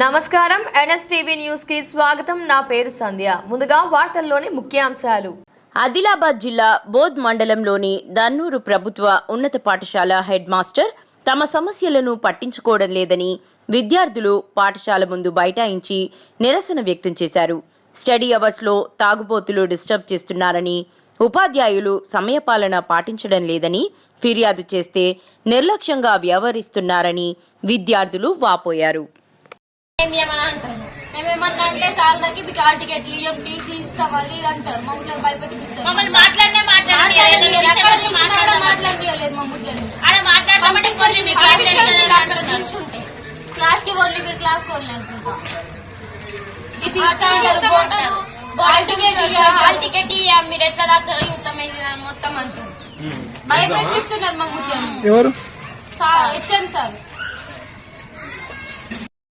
నమస్కారం NSTV news కి స్వాగతం. నా పేరు సంధ్య. ముందుగా వార్తల్లోని ముఖ్యాంశాలు. ఆదిలాబాద్ జిల్లా బోధ్ మండలంలోని దన్నూరు ప్రభుత్వ ఉన్నత పాఠశాల హెడ్ మాస్టర్ తమ సమస్యలను పట్టించుకోవడం లేదని విద్యార్థులు పాఠశాల ముందు బైఠాయించి నిరసన వ్యక్తం చేశారు. స్టడీ అవర్స్లో తాగుబోతులు డిస్టర్బ్ చేస్తున్నారని, ఉపాధ్యాయులు సమయపాలన పాటించడం లేదని ఫిర్యాదు చేస్తే నిర్లక్ష్యంగా వ్యవహరిస్తున్నారని విద్యార్థులు వాపోయారు. మేమేమన్నా అంటే సాలకి మీకు ఆల్ టికెట్లు ఇవ్వం, టీసీ ఇస్తాం, అది అంటారు. మమ్మల్ని భయపెట్టిస్తారు. క్లాస్ కి ఓన్లీ మీరు క్లాస్ ఓన్లీ అనుకుంటాం. హాల్ టికెట్ మీరు ఎట్లా రాస్తారో యుద్ధం మొత్తం అంటారు. భయపెట్టిస్తున్నారు మమ్మల్ని. HM sir